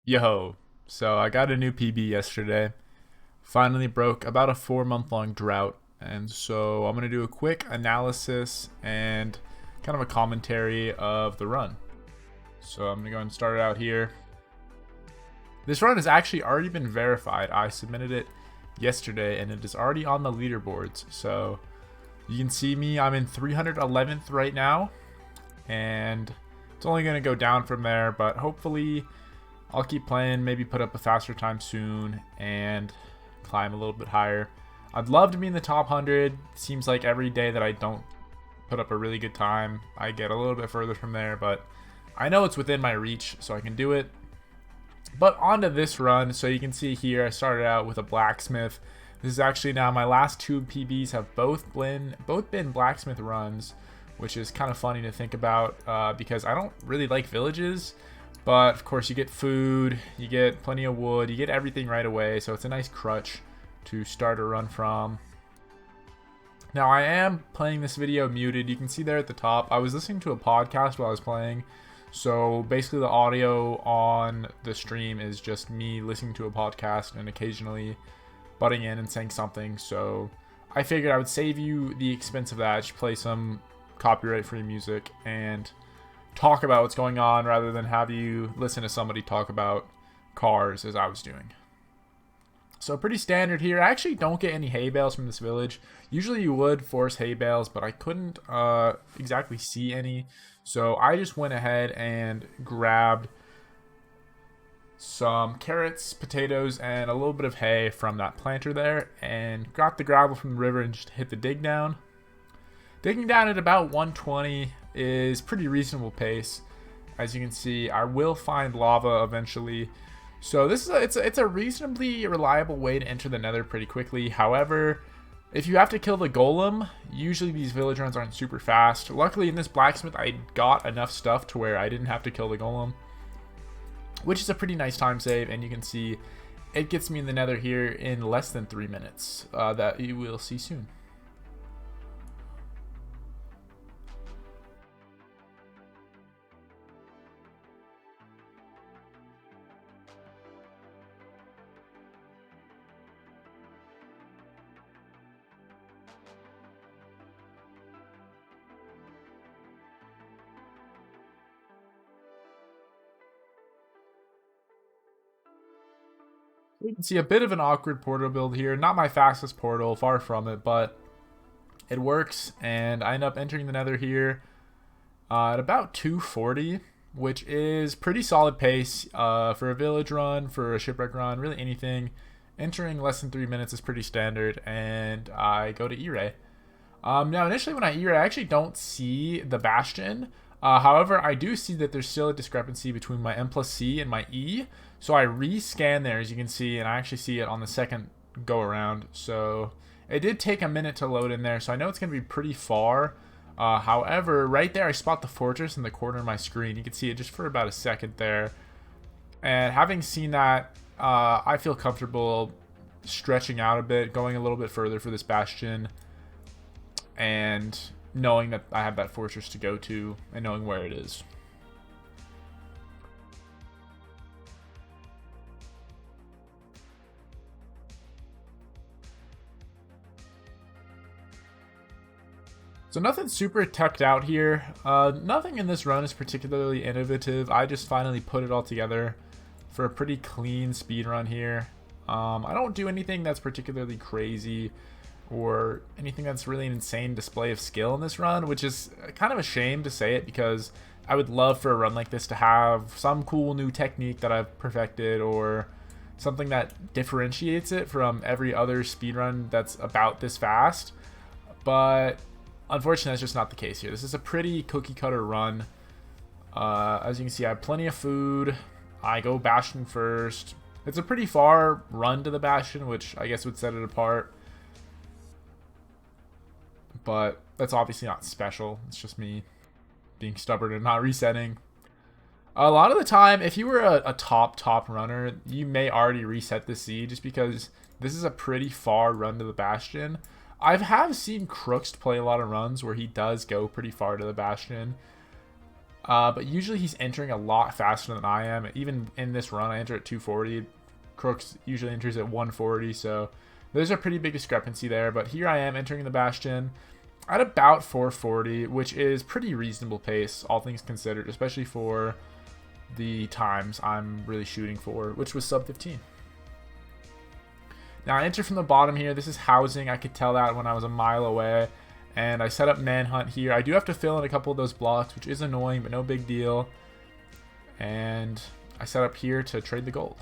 Yo, so I got a new PB yesterday. Finally broke about a 4 month long drought. And so I'm going to do a quick analysis and kind of a commentary of the run. So I'm going to go ahead and start it out here. This run has actually already been verified. I submitted it yesterday and it is already on the leaderboards. So you can see me, I'm in 311th right now. And it's only going to go down from there, but hopefully I'll keep playing, maybe put up a faster time soon and climb a little bit higher. I'd love to be in the top 100. Seems like every day that I don't put up a really good time, I get a little bit further from there, but I know it's within my reach, so I can do it. But onto this run, so you can see here, I started out with a blacksmith. This is actually now my last two PBs have both been blacksmith runs, which is kind of funny to think about because I don't really like villages. But of course you get food, you get plenty of wood, you get everything right away. So it's a nice crutch to start a run from. Now I am playing this video muted. You can see there at the top. I was listening to a podcast while I was playing. So basically the audio on the stream is just me listening to a podcast and occasionally butting in and saying something. So I figured I would save you the expense of that. Just play some copyright free music and talk about what's going on rather than have you listen to somebody talk about cars as I was doing. So pretty standard here. I actually don't get any hay bales from this village. Usually you would force hay bales, but I couldn't exactly see any. So I just went ahead and grabbed some carrots, potatoes, and a little bit of hay from that planter there and got the gravel from the river and just hit the dig down. Digging down at about 120 is pretty reasonable pace. As you can see, I will find lava eventually. So this is it's a reasonably reliable way to enter the nether pretty quickly. However, if you have to kill the golem, usually these village runs aren't super fast. Luckily in this blacksmith, I got enough stuff to where I didn't have to kill the golem, which is a pretty nice time save. And you can see it gets me in the nether here in less than 3 minutes. That you will see soon. You can see a bit of an awkward portal build here. Not my fastest portal, far from it, but it works. And I end up entering the nether here at about 240, which is pretty solid pace for a village run, for a shipwreck run, really anything. Entering less than 3 minutes is pretty standard, and I go to E-Ray. Now, initially when I E-Ray, I actually don't see the Bastion. However, I do see that there's still a discrepancy between my M plus C and my E. So I rescan there, as you can see, and I actually see it on the second go around. So it did take a minute to load in there, so I know it's going to be pretty far. However, right there I spot the fortress in the corner of my screen. You can see it just for about a second there. And having seen that, I feel comfortable stretching out a bit, going a little bit further for this Bastion, and knowing that I have that fortress to go to and knowing where it is. So nothing super tucked out here. Nothing in this run is particularly innovative. I just finally put it all together for a pretty clean speed run here. I don't do anything that's particularly crazy or anything that's really an insane display of skill in this run, which is kind of a shame to say it because I would love for a run like this to have some cool new technique that I've perfected or something that differentiates it from every other speedrun that's about this fast. But unfortunately, that's just not the case here. This is a pretty cookie cutter run. As you can see, I have plenty of food. I go Bastion first. It's a pretty far run to the Bastion, which I guess would set it apart. But that's obviously not special. It's just me being stubborn and not resetting. A lot of the time, if you were a top runner, you may already reset the C just because this is a pretty far run to the Bastion. I have seen Crooks play a lot of runs where he does go pretty far to the Bastion. But usually he's entering a lot faster than I am. Even in this run, I enter at 240. Crooks usually enters at 140, so there's a pretty big discrepancy there. But here I am entering the Bastion at about 440, which is pretty reasonable pace, all things considered, especially for the times I'm really shooting for, which was sub 15. Now I enter from the bottom here. This is housing. I could tell that when I was a mile away. And I set up Manhunt here. I do have to fill in a couple of those blocks, which is annoying, but no big deal. And I set up here to trade the gold.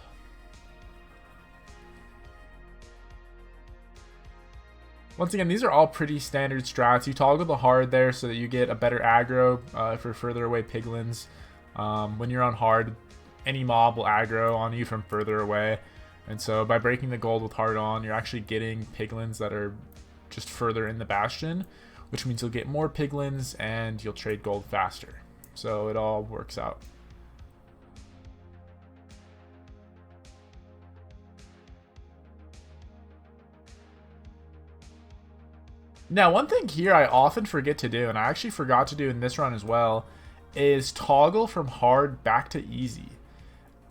Once again, these are all pretty standard strats. You toggle the hard there so that you get a better aggro for further away piglins. When you're on hard, any mob will aggro on you from further away. And so by breaking the gold with hard on, you're actually getting piglins that are just further in the Bastion, which means you'll get more piglins and you'll trade gold faster. So it all works out. Now, one thing here I often forget to do, and I actually forgot to do in this run as well, is toggle from hard back to easy.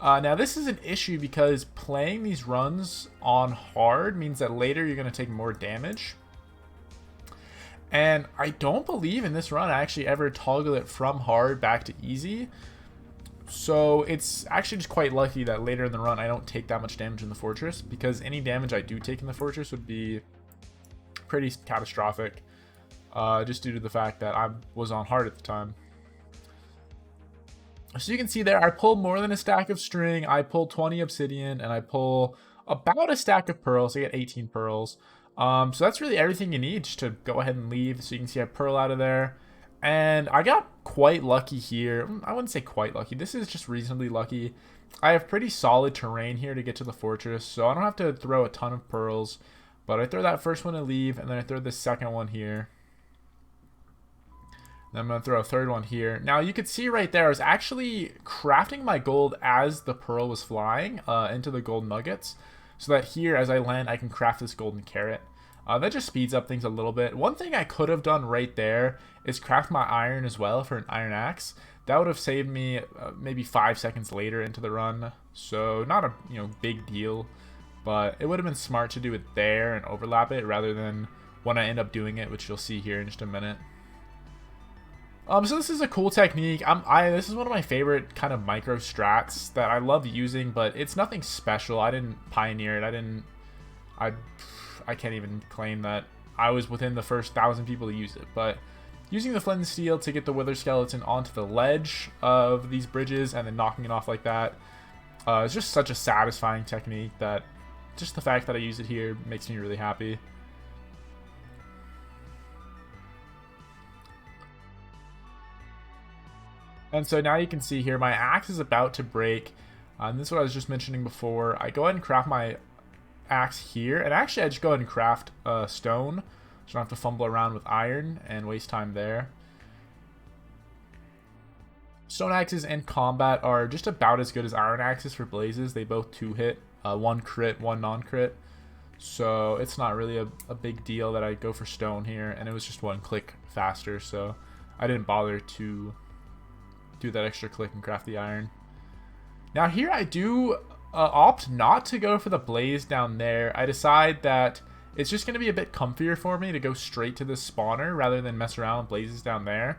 Now, this is an issue because playing these runs on hard means that later you're going to take more damage. And I don't believe in this run I actually ever toggle it from hard back to easy. So it's actually just quite lucky that later in the run I don't take that much damage in the fortress, because any damage I do take in the fortress would be pretty catastrophic, just due to the fact that I was on hard at the time. So you can see there, I pull more than a stack of string, I pull 20 obsidian, and I pull about a stack of pearls. I get 18 pearls. So that's really everything you need just to go ahead and leave. So you can see I pearl out of there. And I got quite lucky here. I wouldn't say quite lucky. This is just reasonably lucky. I have pretty solid terrain here to get to the fortress, so I don't have to throw a ton of pearls. But I throw that first one to leave, and then I throw the second one here. Then I'm going to throw a third one here. Now, you could see right there, I was actually crafting my gold as the pearl was flying into the gold nuggets. So that here, as I land, I can craft this golden carrot. That just speeds up things a little bit. One thing I could have done right there is craft my iron as well for an iron axe. That would have saved me maybe 5 seconds later into the run. So not a big deal. But it would have been smart to do it there and overlap it rather than when I end up doing it, which you'll see here in just a minute. So this is a cool technique. This is one of my favorite kind of micro strats that I love using, but it's nothing special. I didn't pioneer it. I can't even claim that I was within the first 1,000 people to use it. But using the flint and steel to get the wither skeleton onto the ledge of these bridges and then knocking it off like that is just such a satisfying technique that just the fact that I use it here makes me really happy. And so now you can see here my axe is about to break. And this is what I was just mentioning before. I go ahead and craft my axe here. And actually I just go ahead and craft stone. So I don't have to fumble around with iron and waste time there. Stone axes in combat are just about as good as iron axes for blazes. They both 2-hit. One crit, one non-crit. So it's not really a big deal that I go for stone here. And it was just one click faster. So I didn't bother to do that extra click and craft the iron. Now here I do opt not to go for the blaze down there. I decide that it's just going to be a bit comfier for me to go straight to this spawner rather than mess around with blazes down there.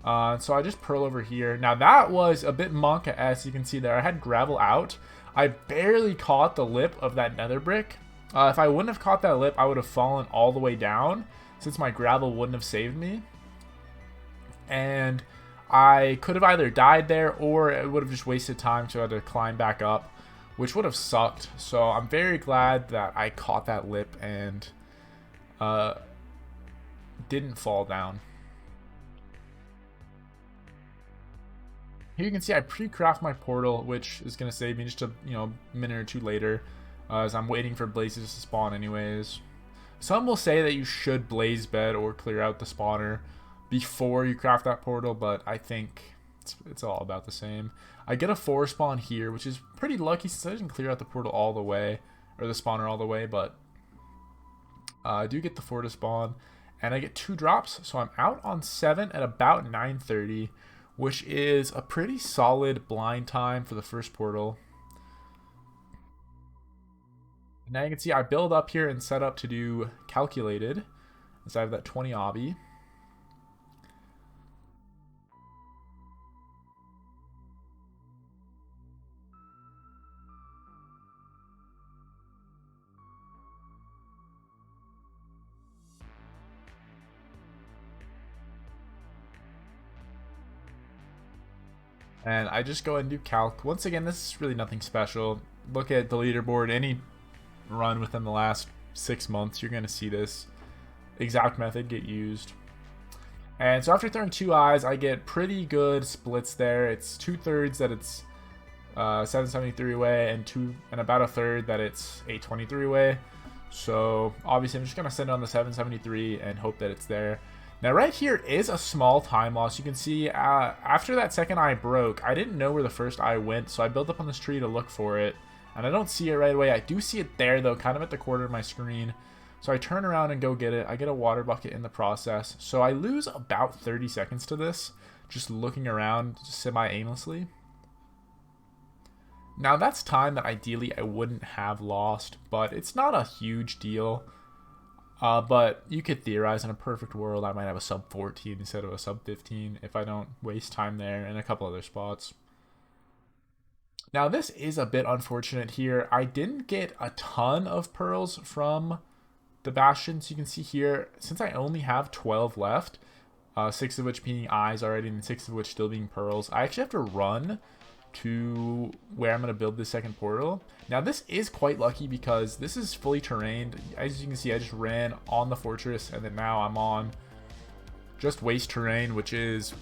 So I just pearl over here. Now that was a bit monk, as you can see there. I had gravel out. I barely caught the lip of that nether brick. If I wouldn't have caught that lip, I would have fallen all the way down since my gravel wouldn't have saved me. And I could have either died there or it would have just wasted time, so I had to climb back up, which would have sucked. So I'm very glad that I caught that lip and didn't fall down. Here you can see I pre-craft my portal, which is going to save me just a minute or two later, as I'm waiting for blazes to spawn anyways. Some will say that you should blaze bed or clear out the spawner before you craft that portal, but I think it's all about the same. I get a 4 spawn here, which is pretty lucky since I didn't clear out the portal all the way, or the spawner all the way, but I do get the 4 to spawn, and I get 2 drops, so I'm out on 7 at about 9:30, which is a pretty solid blind time for the first portal. Now you can see I build up here and set up to do calculated, as I have that 20 obby. And I just go and do calc. Once again, this is really nothing special. Look at the leaderboard. Any run within the last 6 months, you're going to see this exact method get used. And so after throwing 2 eyes, I get pretty good splits there. It's 2/3 that it's 773 away, and about 1/3 that it's 823 away. So obviously I'm just going to send on the 773 and hope that it's there. Now right here is a small time loss. You can see after that second eye broke, I didn't know where the first eye went, so I built up on this tree to look for it. And I don't see it right away. I do see it there though, kind of at the corner of my screen. So I turn around and go get it. I get a water bucket in the process. So I lose about 30 seconds to this, just looking around semi-aimlessly. Now that's time that ideally I wouldn't have lost, but it's not a huge deal. But you could theorize in a perfect world I might have a sub 14 instead of a sub 15 if I don't waste time there and a couple other spots. Now this is a bit unfortunate here. I didn't get a ton of pearls from the bastion. So you can see here, since I only have 12 left, 6 of which being eyes already and 6 of which still being pearls, I actually have to run to where I'm going to build the second portal. Now this is quite lucky because this is fully terrained. As you can see, I just ran on the fortress and then now I'm on just waste terrain, which is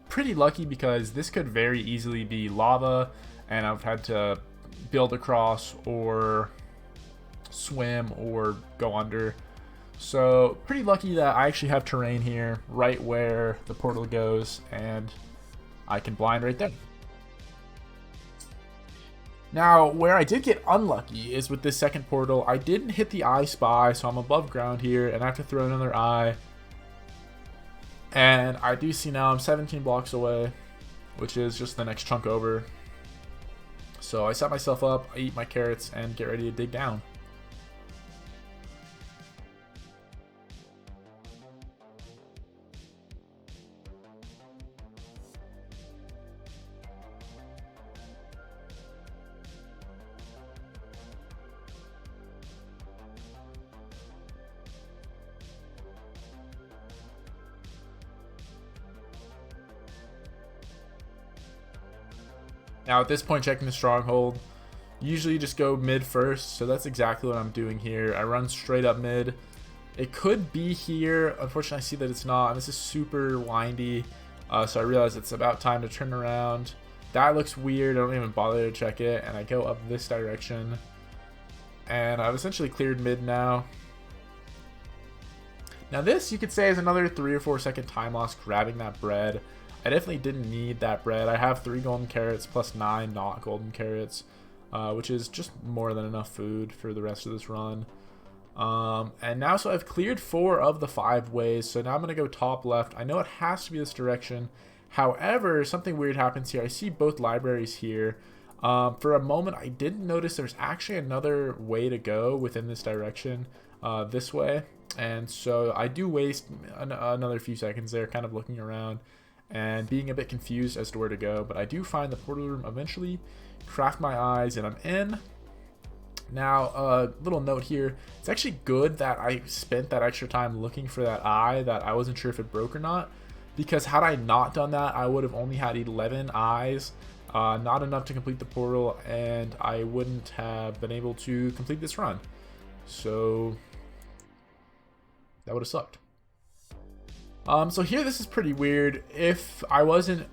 pretty lucky because this could very easily be lava and I've had to build across or swim or go under. So pretty lucky that I actually have terrain here right where the portal goes and I can blind right there. Now, where I did get unlucky is with this second portal. I didn't hit the eye spy, so I'm above ground here, and I have to throw another eye. And I do see now I'm 17 blocks away, which is just the next chunk over. So I set myself up, I eat my carrots, and get ready to dig down. Now at this point, checking the stronghold, usually just go mid first, so that's exactly what I'm doing here. I run straight up mid. It could be here. Unfortunately, I see that it's not, and this is super windy, so I realize it's about time to turn around. That looks weird. I don't even bother to check it, and I go up this direction. And I've essentially cleared mid now. Now this, you could say, is another 3 or 4 second time loss grabbing that bread. I definitely didn't need that bread. I have 3 golden carrots plus 9 not golden carrots, which is just more than enough food for the rest of this run. And now, so I've cleared 4 of the 5 ways, so now I'm going to go top left. I know it has to be this direction. However, something weird happens here. I see both libraries here. For a moment, I didn't notice there's actually another way to go within this direction, this way. And so I do waste another few seconds there, kind of looking around and being a bit confused as to where to go, but I do find the portal room eventually, craft my eyes, and I'm in. Now, a little note here, it's actually good that I spent that extra time looking for that eye that I wasn't sure if it broke or not, because had I not done that, I would have only had 11 eyes, not enough to complete the portal, and I wouldn't have been able to complete this run. So that would have sucked. So here, this is pretty weird. If I didn't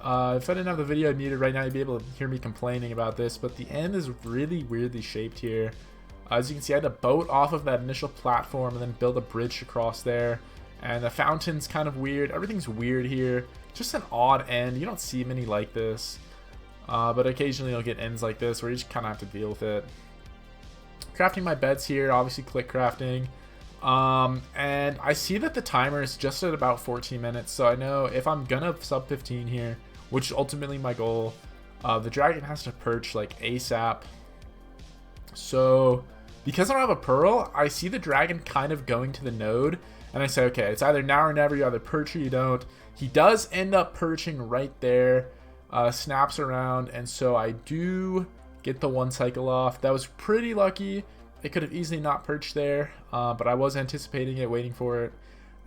have the video muted right now, you'd be able to hear me complaining about this, but the end is really weirdly shaped here. As you can see, I had to boat off of that initial platform and then build a bridge across there. And the fountain's kind of weird. Everything's weird here. Just an odd end. You don't see many like this. But occasionally you'll get ends like this where you just kind of have to deal with it. Crafting my beds here, obviously click crafting. And I see that the timer is just at about 14 minutes, so I know if I'm gonna sub 15 here, which is ultimately my goal, the dragon has to perch like ASAP. So because I don't have a pearl, I see the dragon kind of going to the node, and I say, okay, it's either now or never. You either perch or you don't. He does end up perching right there, snaps around, and so I do get the 1 cycle off. That was pretty lucky. It could have easily not perched there, but I was anticipating it, waiting for it,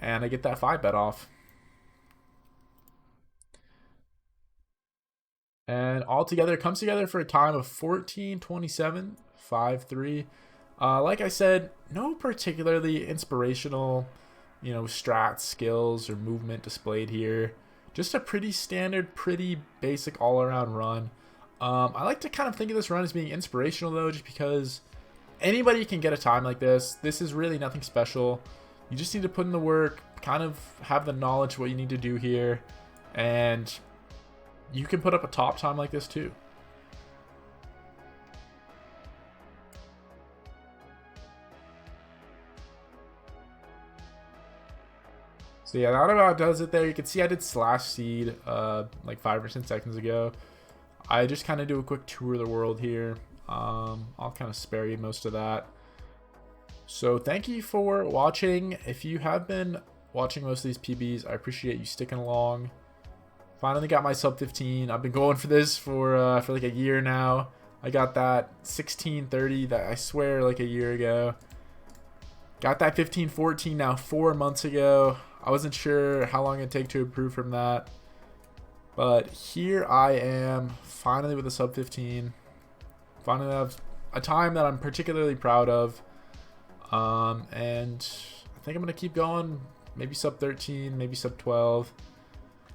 and I get that 5 bet off. And all together, it comes together for a time of 14:27, 5-3. Like I said, no particularly inspirational, strat skills or movement displayed here. Just a pretty standard, pretty basic all-around run. I like to kind of think of this run as being inspirational, though, just because anybody can get a time like this. This is really nothing special. You just need to put in the work, kind of have the knowledge of what you need to do here, and you can put up a top time like this too. So yeah, that about does it there. You can see I did slash seed like 5 or 10 seconds ago. I just kind of do a quick tour of the world here. I'll kind of spare you most of that. So thank you for watching. If you have been watching most of these PBs, I appreciate you sticking along. Finally got my sub 15. I've been going for this for like a year now. I got that 16:30 that I swear like a year ago. Got that 15:14 now 4 months ago. I wasn't sure how long it'd take to improve from that. But here I am, finally with a sub 15. Finally have a time that I'm particularly proud of. And I think I'm gonna keep going. Maybe sub 13, maybe sub 12.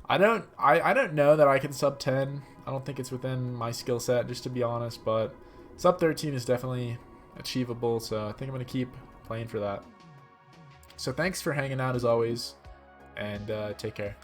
I don't know that I can sub 10. I don't think it's within my skill set, just to be honest, but sub 13 is definitely achievable, so I think I'm gonna keep playing for that. So thanks for hanging out as always, and take care.